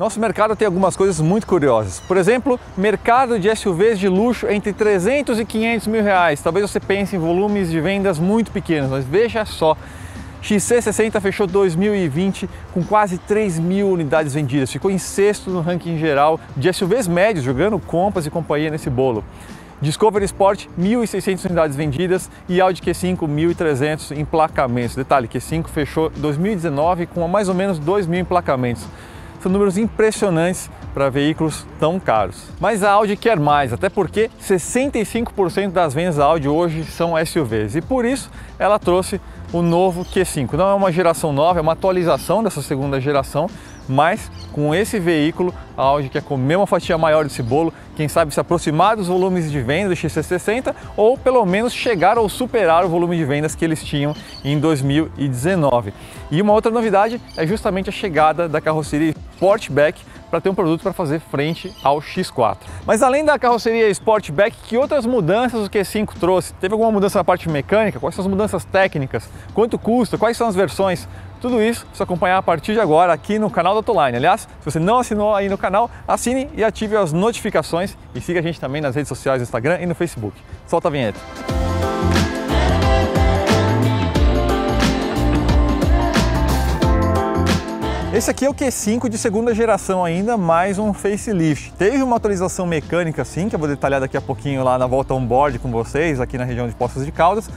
Nosso mercado tem algumas coisas muito curiosas. Por exemplo, mercado de SUVs de luxo entre 300 e 500 mil reais. Talvez você pense em volumes de vendas muito pequenos, mas veja só. XC60 fechou 2020 com quase 3 mil unidades vendidas. Ficou em sexto no ranking geral de SUVs médios, jogando Compass e companhia nesse bolo. Discovery Sport, 1.600 unidades vendidas e Audi Q5, 1.300 emplacamentos. Detalhe, Q5 fechou 2019 com mais ou menos 2.000 emplacamentos. São números impressionantes para veículos tão caros. Mas a Audi quer mais, até porque 65% das vendas da Audi hoje são SUVs e por isso ela trouxe o novo Q5. Não é uma geração nova, é uma atualização dessa segunda geração, mas com esse veículo a Audi quer comer uma fatia maior desse bolo, quem sabe se aproximar dos volumes de venda do XC60 ou pelo menos chegar ou superar o volume de vendas que eles tinham em 2019. E uma outra novidade é justamente a chegada da carroceria Sportback para ter um produto para fazer frente ao X4. Mas além da carroceria Sportback, que outras mudanças o Q5 trouxe? Teve alguma mudança na parte mecânica? Quais são as mudanças técnicas? Quanto custa? Quais são as versões? Tudo isso você acompanhar a partir de agora aqui no canal da Autoline. Aliás, se você não assinou aí no canal, assine e ative as notificações e siga a gente também nas redes sociais, no Instagram e no Facebook. Solta a vinheta. Esse aqui é o Q5 de segunda geração ainda, mais um facelift. Teve uma atualização mecânica sim, que eu vou detalhar daqui a pouquinho lá na volta on-board com vocês, aqui na região de Poços de Caldas.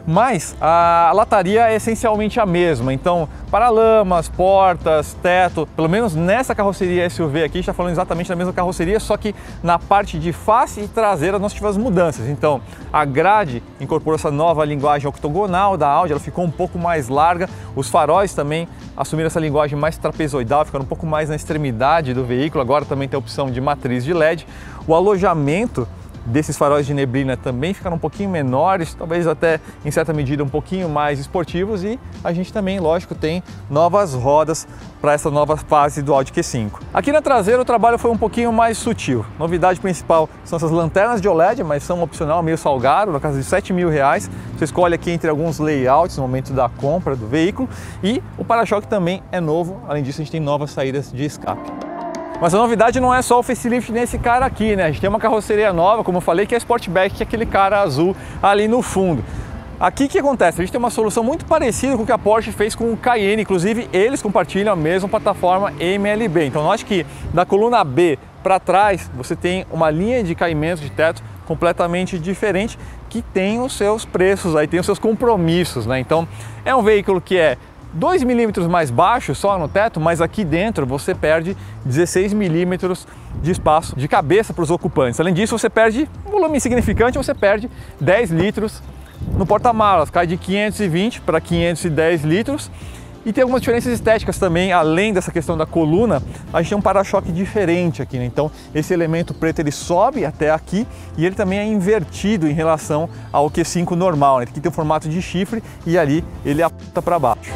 Mas a lataria é essencialmente a mesma, então paralamas, portas, teto, pelo menos nessa carroceria SUV aqui, está falando exatamente da mesma carroceria, só que na parte de face e traseira nós tivemos mudanças. Então a grade incorporou essa nova linguagem octogonal da Audi, ela ficou um pouco mais larga, os faróis também assumiram essa linguagem mais trapezoidal, ficaram um pouco mais na extremidade do veículo, agora também tem a opção de matriz de LED, o alojamento desses faróis de neblina também ficaram um pouquinho menores, talvez até em certa medida um pouquinho mais esportivos e a gente também, lógico, tem novas rodas para essa nova fase do Audi Q5. Aqui na traseira o trabalho foi um pouquinho mais sutil. Novidade principal são essas lanternas de OLED, mas são opcional, meio salgado, na casa de 7 mil reais. Você escolhe aqui entre alguns layouts no momento da compra do veículo e o para-choque também é novo, além disso a gente tem novas saídas de escape. Mas a novidade não é só o facelift nesse cara aqui, né? A gente tem uma carroceria nova, como eu falei, que é a Sportback, que é aquele cara azul ali no fundo. Aqui o que acontece? A gente tem uma solução muito parecida com o que a Porsche fez com o Cayenne, inclusive eles compartilham a mesma plataforma MLB. Então note que da coluna B para trás você tem uma linha de caimento de teto completamente diferente que tem os seus preços, aí tem os seus compromissos, né? Então é um veículo que é 2 milímetros mais baixo só no teto, mas aqui dentro você perde 16 milímetros de espaço de cabeça para os ocupantes. Além disso, você perde um volume insignificante, você perde 10 litros no porta-malas, cai de 520 para 510 litros. E tem algumas diferenças estéticas também, além dessa questão da coluna, a gente tem um para-choque diferente aqui, né? Então esse elemento preto ele sobe até aqui e ele também é invertido em relação ao Q5 normal, né? Aqui tem o formato de chifre e ali ele aponta para baixo.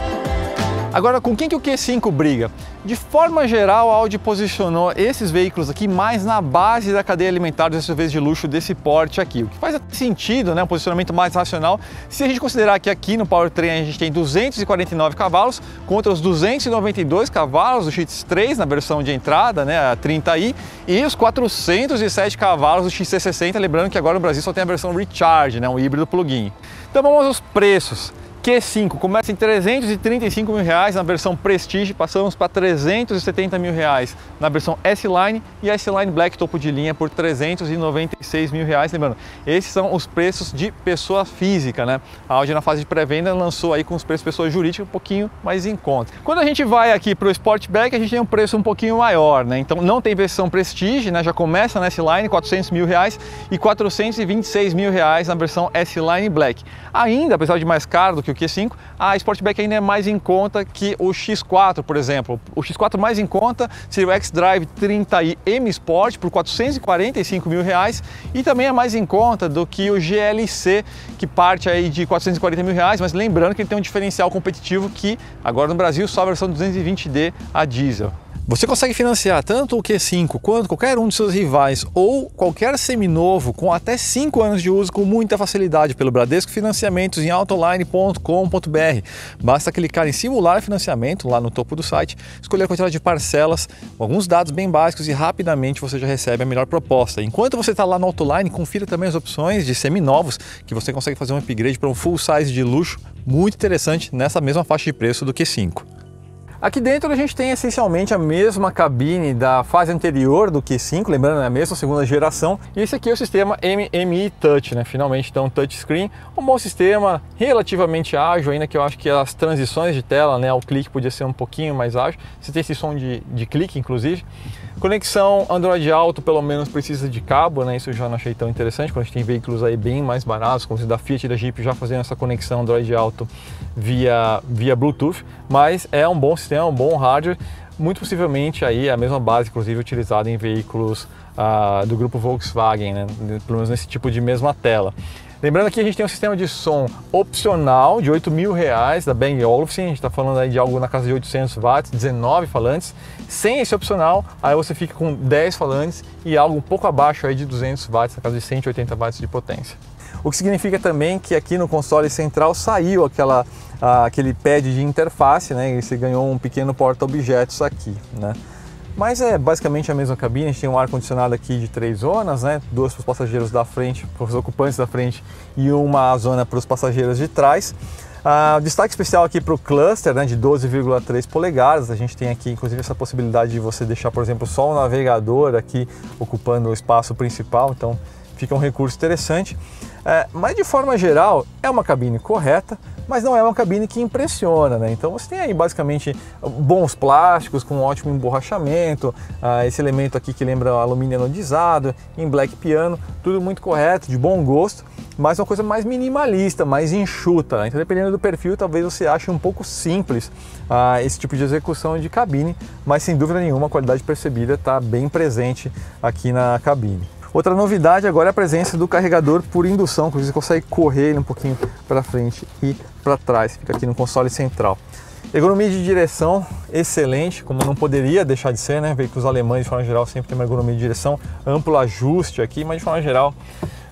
Agora, com quem que o Q5 briga? De forma geral, a Audi posicionou esses veículos aqui mais na base da cadeia alimentar dos SUVs de luxo desse porte aqui, o que faz sentido, né? Um posicionamento mais racional, se a gente considerar que aqui no powertrain a gente tem 249 cavalos contra os 292 cavalos do X3 na versão de entrada, né, a 30i, e os 407 cavalos do XC60, lembrando que agora no Brasil só tem a versão Recharge, né, um híbrido plug-in. Então vamos aos preços. Q5 começa em 335 mil reais na versão Prestige, passamos para 370 mil reais na versão S-Line e a S-Line Black topo de linha por 396 mil reais. Lembrando, esses são os preços de pessoa física, né? A Audi na fase de pré-venda lançou aí com os preços de pessoa jurídica um pouquinho mais em conta. Quando a gente vai aqui para o Sportback, a gente tem um preço um pouquinho maior, né? Então não tem versão Prestige, né? Já começa na S-Line, 400 mil reais e 426 mil reais na versão S-Line Black. Ainda, apesar de mais caro do que o Q5, a Sportback ainda é mais em conta que o X4, por exemplo. O X4 mais em conta seria o X-Drive 30i M Sport por 445 mil reais e também é mais em conta do que o GLC, que parte aí de 440 mil reais, mas lembrando que ele tem um diferencial competitivo que agora no Brasil só a versão 220D a diesel. Você consegue financiar tanto o Q5 quanto qualquer um de seus rivais ou qualquer seminovo com até 5 anos de uso com muita facilidade pelo Bradesco Financiamentos em autoline.com.br. Basta clicar em simular financiamento lá no topo do site, escolher a quantidade de parcelas, alguns dados bem básicos e rapidamente você já recebe a melhor proposta. Enquanto você está lá no Autoline, confira também as opções de seminovos que você consegue fazer um upgrade para um full size de luxo muito interessante nessa mesma faixa de preço do Q5. Aqui dentro a gente tem essencialmente a mesma cabine da fase anterior do Q5, lembrando, é a mesma segunda geração, e esse aqui é o sistema MMI Touch, né? Finalmente então touchscreen, um bom sistema, relativamente ágil, ainda que eu acho que as transições de tela, né, ao clique podia ser um pouquinho mais ágil. Você tem esse som de clique, inclusive. Conexão Android Auto, pelo menos precisa de cabo, né? Isso eu já não achei tão interessante, quando a gente tem veículos aí bem mais baratos, como o da Fiat e da Jeep, já fazendo essa conexão Android Auto via Bluetooth, mas é um bom sistema, um bom hardware, muito possivelmente aí a mesma base, inclusive, utilizada em veículos do grupo Volkswagen, né? Pelo menos nesse tipo de mesma tela. Lembrando que a gente tem um sistema de som opcional de R$8.000 da Bang & Olufsen, a gente está falando aí de algo na casa de 800 watts, 19 falantes. Sem esse opcional, aí você fica com 10 falantes e algo um pouco abaixo aí de 200 watts, na casa de 180 watts de potência. O que significa também que aqui no console central saiu aquele pad de interface, né? E você ganhou um pequeno porta-objetos aqui, né? Mas é basicamente a mesma cabine. A gente tem um ar-condicionado aqui de 3 zonas, né? 2 para os passageiros da frente, para os ocupantes da frente, e uma zona para os passageiros de trás. Destaque especial aqui para o cluster, né, de 12,3 polegadas. A gente tem aqui inclusive essa possibilidade de você deixar, por exemplo, só o navegador aqui ocupando o espaço principal, então fica um recurso interessante. Mas de forma geral é uma cabine correta, mas não é uma cabine que impressiona, né? Então você tem aí basicamente bons plásticos com ótimo emborrachamento, esse elemento aqui que lembra alumínio anodizado, em black piano, tudo muito correto, de bom gosto, mas uma coisa mais minimalista, mais enxuta, né? Então dependendo do perfil, talvez você ache um pouco simples esse tipo de execução de cabine, mas sem dúvida nenhuma a qualidade percebida está bem presente aqui na cabine. Outra novidade agora é a presença do carregador por indução, que você consegue correr ele um pouquinho para frente e para trás, fica aqui no console central. Ergonomia de direção excelente, como não poderia deixar de ser, né? Veículos alemães de forma geral sempre tem uma ergonomia de direção, amplo ajuste aqui, mas de forma geral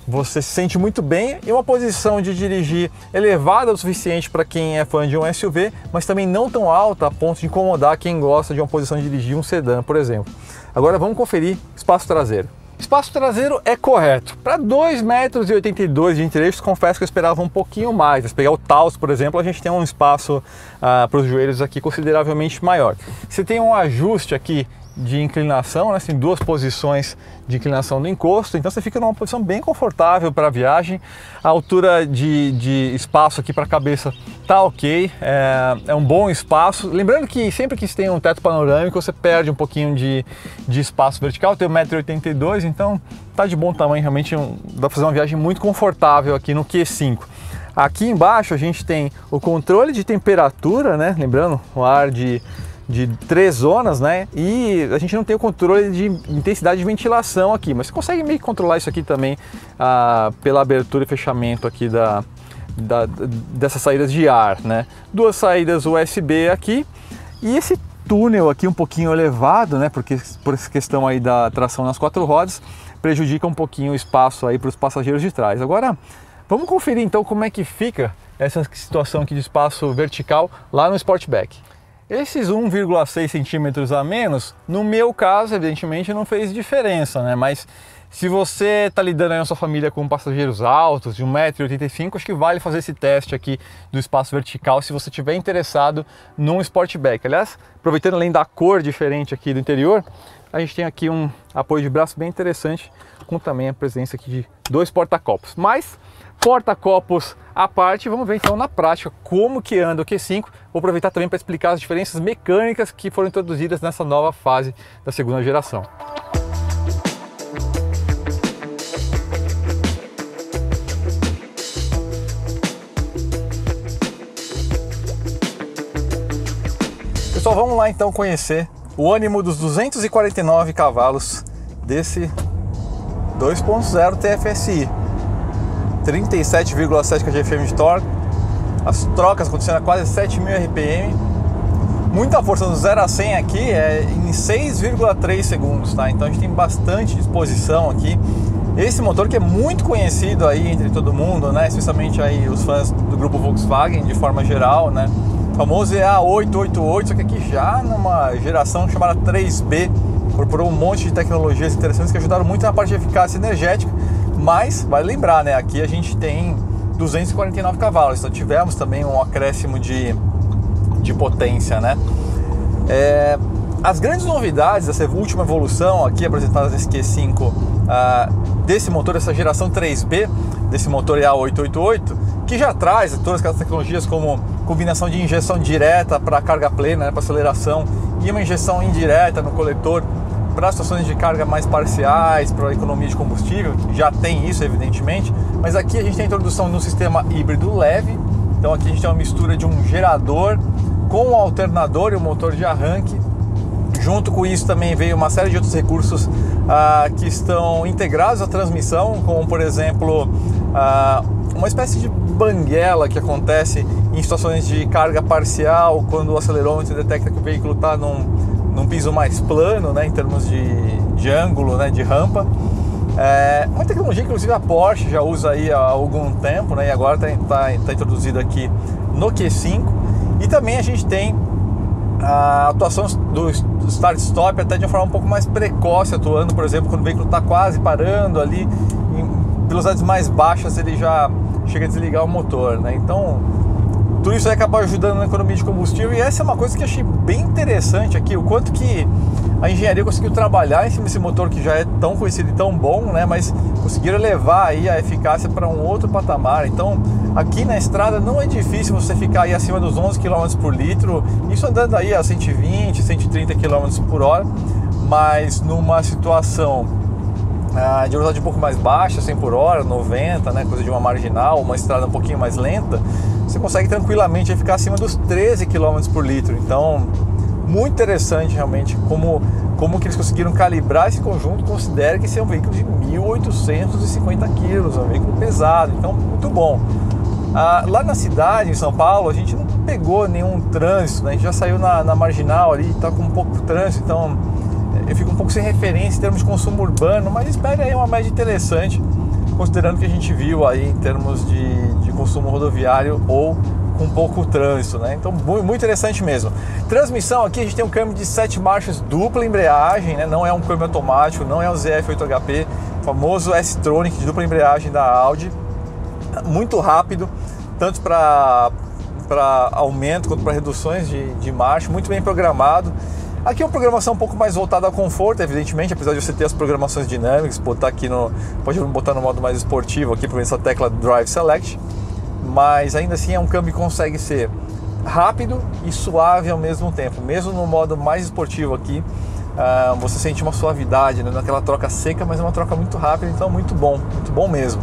você se sente muito bem e uma posição de dirigir elevada o suficiente para quem é fã de um SUV, mas também não tão alta a ponto de incomodar quem gosta de uma posição de dirigir um sedã, por exemplo. Agora vamos conferir espaço traseiro. Espaço traseiro é correto. Para 2,82 m de entre-eixos, confesso que eu esperava um pouquinho mais. Se pegar o Taos, por exemplo, a gente tem um espaço para os joelhos aqui consideravelmente maior. Você tem um ajuste aqui de inclinação, né? Tem 2 posições de inclinação do encosto, então você fica numa posição bem confortável para a viagem. A altura de espaço aqui para a cabeça tá ok, é um bom espaço. Lembrando que sempre que você tem um teto panorâmico, você perde um pouquinho de espaço vertical. Tem 1,82 m, então tá de bom tamanho, realmente dá para fazer uma viagem muito confortável aqui no Q5. Aqui embaixo a gente tem o controle de temperatura, né? Lembrando, o ar de 3 zonas, né? E a gente não tem o controle de intensidade de ventilação aqui, mas você consegue meio que controlar isso aqui também pela abertura e fechamento aqui dessas saídas de ar, né? 2 saídas USB aqui e esse túnel aqui um pouquinho elevado, né? Porque por essa questão aí da tração nas 4 rodas prejudica um pouquinho o espaço aí para os passageiros de trás. Agora vamos conferir então como é que fica essa situação aqui de espaço vertical lá no Sportback. Esses 1,6 centímetros a menos, no meu caso, evidentemente, não fez diferença, né? Mas se você está lidando aí na sua família com passageiros altos, de 1,85 m, acho que vale fazer esse teste aqui do espaço vertical se você estiver interessado num Sportback. Aliás, aproveitando além da cor diferente aqui do interior, a gente tem aqui um apoio de braço bem interessante, com também a presença aqui de 2 porta-copos. Mas porta-copos à parte, vamos ver então na prática como que anda o Q5. Vou aproveitar também para explicar as diferenças mecânicas que foram introduzidas nessa nova fase da segunda geração. Pessoal, vamos lá então conhecer o ânimo dos 249 cavalos desse 2.0 TFSI. 37,7 kgfm de torque, as trocas acontecendo a quase 7.000 RPM, muita força. No 0 a 100 aqui é em 6,3 segundos, tá? Então a gente tem bastante disposição aqui. Esse motor que é muito conhecido aí entre todo mundo, né? Especialmente aí os fãs do grupo Volkswagen de forma geral, né? O famoso EA888, só que aqui já numa geração chamada 3B, incorporou um monte de tecnologias interessantes que ajudaram muito na parte de eficácia energética, mas vale lembrar, né? Aqui a gente tem 249 cavalos, então tivemos também um acréscimo de potência, né? As grandes novidades dessa última evolução aqui apresentadas nesse Q5 desse motor, dessa geração 3B, desse motor EA888, que já traz todas aquelas tecnologias como combinação de injeção direta para carga plena, né, para aceleração, e uma injeção indireta no coletor para situações de carga mais parciais, para economia de combustível. Já tem isso, evidentemente, mas aqui a gente tem a introdução de um sistema híbrido leve. Então aqui a gente tem uma mistura de um gerador com um alternador e um motor de arranque. Junto com isso também veio uma série de outros recursos que estão integrados à transmissão, como por exemplo uma espécie de banguela que acontece em situações de carga parcial, quando o acelerômetro detecta que o veículo está num piso mais plano, né, em termos de ângulo, né, de rampa. Uma tecnologia que inclusive a Porsche já usa aí há algum tempo, né, e agora está introduzida aqui no Q5. E também a gente tem a atuação do start-stop até de uma forma um pouco mais precoce, atuando, por exemplo, quando o veículo está quase parando ali, em velocidades mais baixas ele já chega a desligar o motor, né? Então, tudo isso aí acaba ajudando na economia de combustível, e essa é uma coisa que eu achei bem interessante aqui, o quanto que a engenharia conseguiu trabalhar em cima desse motor que já é tão conhecido e tão bom, né? Mas conseguiram levar aí a eficácia para um outro patamar. Então, aqui na estrada não é difícil você ficar aí acima dos 11 km por litro, isso andando aí a 120, 130 km por hora, mas numa situação de velocidade um pouco mais baixa, 100 por hora, 90, né, coisa de uma marginal, uma estrada um pouquinho mais lenta, você consegue tranquilamente ficar acima dos 13 km por litro. Então, muito interessante realmente como que eles conseguiram calibrar esse conjunto. Considere que esse é um veículo de 1.850 kg, um veículo pesado, então muito bom. Lá na cidade, em São Paulo, a gente não pegou nenhum trânsito, né? A gente já saiu na marginal ali, está com um pouco de trânsito, então eu fico um pouco sem referência em termos de consumo urbano, mas espere aí uma média interessante, considerando que a gente viu aí em termos de consumo rodoviário ou com pouco trânsito, né? Então, muito interessante mesmo. Transmissão aqui, a gente tem um câmbio de 7 marchas, dupla embreagem, né? Não é um câmbio automático, não é o ZF8HP, o famoso S-Tronic de dupla embreagem da Audi. Muito rápido, tanto para aumento quanto para reduções de marcha, muito bem programado. Aqui é uma programação um pouco mais voltada ao conforto, evidentemente, apesar de você ter as programações dinâmicas, pode botar no modo mais esportivo aqui, por essa tecla Drive Select, mas ainda assim é um câmbio que consegue ser rápido e suave ao mesmo tempo. Mesmo no modo mais esportivo aqui, você sente uma suavidade, né, naquela troca seca, mas é uma troca muito rápida, então muito bom mesmo.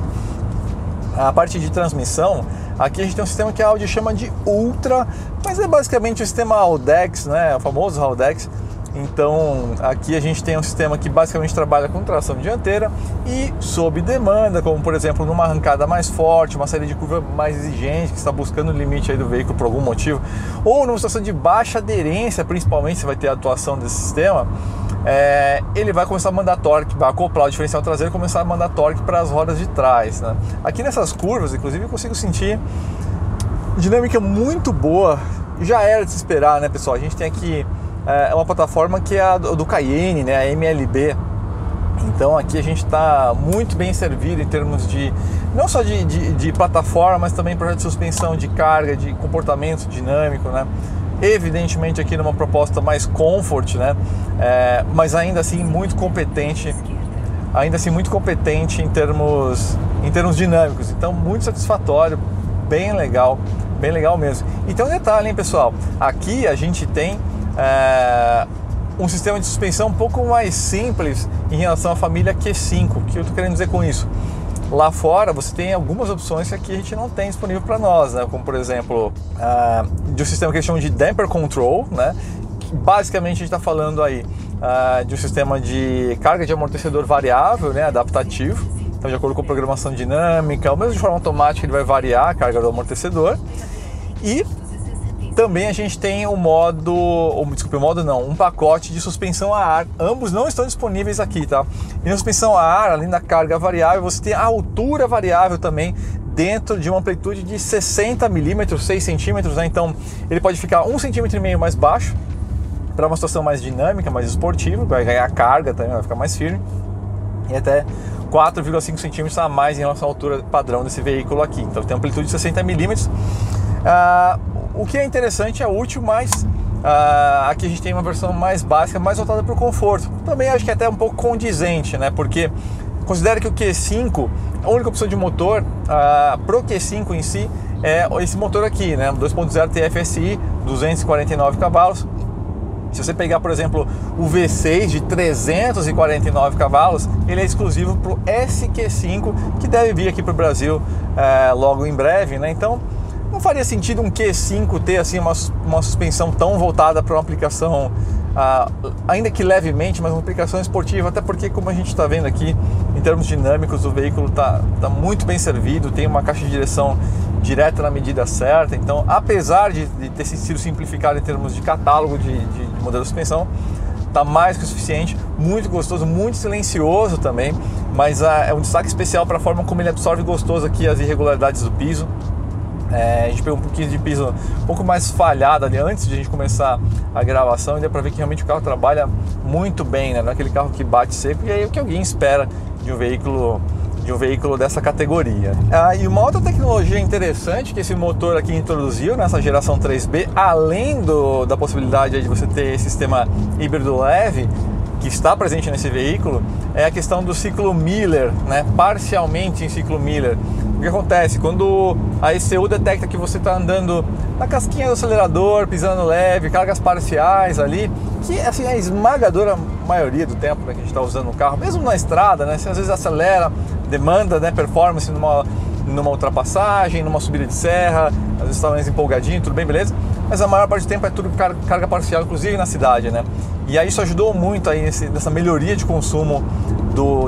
A parte de transmissão, aqui a gente tem um sistema que a Audi chama de Ultra, mas é basicamente o sistema Haldex, né, o famoso Haldex. Então aqui a gente tem um sistema que basicamente trabalha com tração dianteira e sob demanda, como por exemplo numa arrancada mais forte, uma série de curva mais exigente, que está buscando o limite aí do veículo por algum motivo, ou numa situação de baixa aderência, principalmente você vai ter a atuação desse sistema. Ele vai começar a mandar torque, vai acoplar o diferencial traseiro e começar a mandar torque para as rodas de trás, né? Aqui nessas curvas, inclusive, eu consigo sentir dinâmica muito boa. Já era de se esperar, né, pessoal? A gente tem aqui uma plataforma que é a do Cayenne, né, a MLB. Então aqui a gente está muito bem servido em termos de não só de plataforma, mas também projeto de suspensão, de carga, de comportamento dinâmico, né? Evidentemente aqui numa proposta mais comfort, né? Mas ainda assim muito competente em termos dinâmicos. Então muito satisfatório, bem legal mesmo. E tem um detalhe, hein, pessoal? Aqui a gente tem um sistema de suspensão um pouco mais simples em relação à família Q5. O que eu estou querendo dizer com isso? Lá fora você tem algumas opções que aqui a gente não tem disponível para nós, né? Como por exemplo, de um sistema que eles chamam de Damper Control, né? Basicamente a gente está falando aí de um sistema de carga de amortecedor variável, né? Adaptativo. Então de acordo com a programação dinâmica, ou mesmo de forma automática ele vai variar a carga do amortecedor. E também a gente tem um um pacote de suspensão a ar. Ambos não estão disponíveis aqui, tá? E na suspensão a ar, além da carga variável, você tem a altura variável também dentro de uma amplitude de 60 milímetros, 6 centímetros, né? Então ele pode ficar 1,5 centímetro mais baixo para uma situação mais dinâmica, mais esportiva, vai ganhar carga também, vai ficar mais firme, e até 4,5 centímetros a mais em relação à altura padrão desse veículo aqui. Então tem amplitude de 60 milímetros. O que é interessante, é útil, mas aqui a gente tem uma versão mais básica, mais voltada para o conforto. Também acho que é até um pouco condizente, né? Porque considere que o Q5, a única opção de motor pro Q5 em si é esse motor aqui, né? 2.0 TFSI, 249 cavalos. Se você pegar, por exemplo, o V6 de 349 cavalos, ele é exclusivo para o SQ5, que deve vir aqui para o Brasil logo em breve, né? Então não faria sentido um Q5 ter assim uma suspensão tão voltada para uma aplicação, ainda que levemente, mas uma aplicação esportiva, até porque, como a gente está vendo aqui, em termos dinâmicos, o veículo tá muito bem servido, tem uma caixa de direção direta na medida certa. Então, apesar de ter sido simplificado em termos de catálogo de modelo de suspensão, tá mais que o suficiente, muito gostoso, muito silencioso também, mas é um destaque especial para a forma como ele absorve gostoso aqui as irregularidades do piso. A gente pegou um pouquinho de piso um pouco mais falhado ali antes de a gente começar a gravação, e deu para ver que realmente o carro trabalha muito bem, né? Não é aquele carro que bate seco, e aí é o que alguém espera de um veículo dessa categoria. E uma outra tecnologia interessante que esse motor aqui introduziu nessa geração 3B, além da possibilidade de você ter esse sistema híbrido leve que está presente nesse veículo, é a questão do ciclo Miller, né? Parcialmente em ciclo Miller. O que acontece? Quando a ECU detecta que você está andando na casquinha do acelerador, pisando leve, cargas parciais ali, que assim, é a esmagadora maioria do tempo, né, que a gente está usando o carro, mesmo na estrada, né? Você às vezes acelera, demanda, né, performance numa ultrapassagem, numa subida de serra, às vezes está mais empolgadinho, tudo bem, beleza? Mas a maior parte do tempo é tudo carga parcial, inclusive na cidade, né? E aí isso ajudou muito aí nessa melhoria de consumo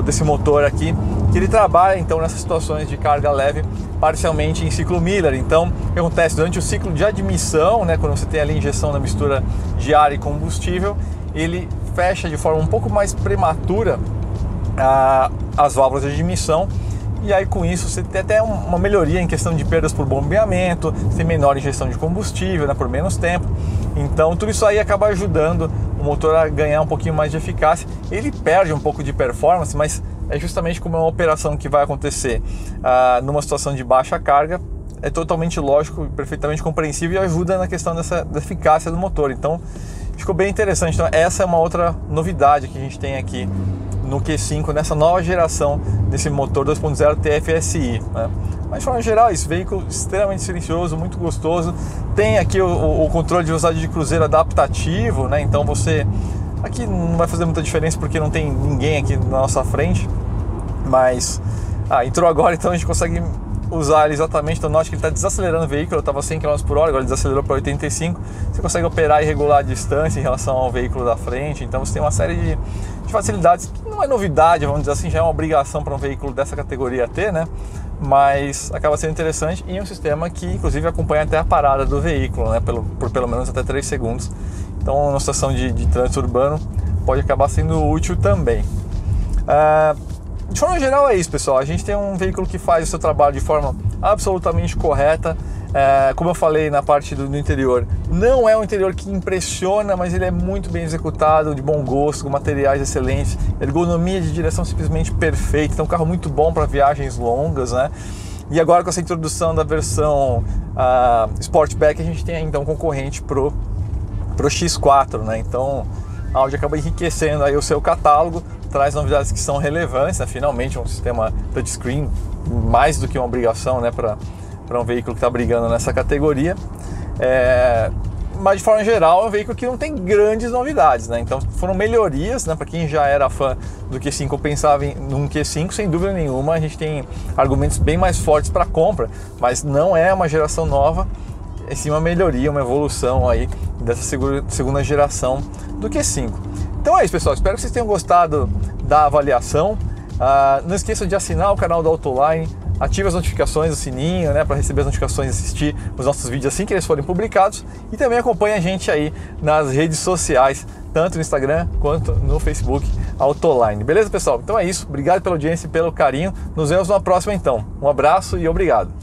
desse motor aqui, que ele trabalha então nessas situações de carga leve parcialmente em ciclo Miller. Então, o que acontece durante o ciclo de admissão, né, quando você tem ali a injeção da mistura de ar e combustível, ele fecha de forma um pouco mais prematura as válvulas de admissão, e aí com isso você tem até uma melhoria em questão de perdas por bombeamento, você tem menor injeção de combustível, né, por menos tempo. Então tudo isso aí acaba ajudando o motor a ganhar um pouquinho mais de eficácia. Ele perde um pouco de performance, mas é justamente como é uma operação que vai acontecer numa situação de baixa carga, é totalmente lógico, perfeitamente compreensível, e ajuda na questão da eficácia do motor. Então ficou bem interessante. Então essa é uma outra novidade que a gente tem aqui no Q5, nessa nova geração desse motor 2.0 TFSI, né? Mas de forma geral, esse veículo extremamente silencioso, muito gostoso. Tem aqui o controle de velocidade de cruzeiro adaptativo, né? Então você aqui não vai fazer muita diferença porque não tem ninguém aqui na nossa frente, mas entrou agora, então a gente consegue usar ele exatamente. Então note que ele está desacelerando o veículo, eu estava 100 km por hora, agora ele desacelerou para 85. Você consegue operar e regular a distância em relação ao veículo da frente. Então você tem uma série de facilidades que não é novidade, vamos dizer assim, já é uma obrigação para um veículo dessa categoria ter, né? Mas acaba sendo interessante, e um sistema que inclusive acompanha até a parada do veículo, né? Por pelo menos até 3 segundos. Então numa situação de trânsito urbano pode acabar sendo útil também. De forma geral é isso, pessoal. A gente tem um veículo que faz o seu trabalho de forma absolutamente correta. Como eu falei na parte do interior, não é um interior que impressiona, mas ele é muito bem executado, de bom gosto, com materiais excelentes, ergonomia de direção simplesmente perfeita. Então, um carro muito bom para viagens longas, né? E agora com essa introdução da versão Sportback, a gente tem ainda um concorrente pro X4, né? Então a Audi acaba enriquecendo aí o seu catálogo, traz novidades que são relevantes, né? Finalmente um sistema touchscreen, mais do que uma obrigação, né, para um veículo que está brigando nessa categoria. Mas de forma geral é um veículo que não tem grandes novidades, né? Então foram melhorias, né? Para quem já era fã do Q5 ou pensava num Q5, sem dúvida nenhuma a gente tem argumentos bem mais fortes para compra, mas não é uma geração nova, é sim uma melhoria, uma evolução aí dessa segunda geração do Q5. Então é isso, pessoal, espero que vocês tenham gostado da avaliação. Não esqueçam de assinar o canal da Autoline, ative as notificações, o sininho, né, para receber as notificações e assistir os nossos vídeos assim que eles forem publicados. E também acompanhe a gente aí nas redes sociais, tanto no Instagram quanto no Facebook Autoline. Beleza, pessoal? Então é isso. Obrigado pela audiência e pelo carinho. Nos vemos na próxima então. Um abraço e obrigado.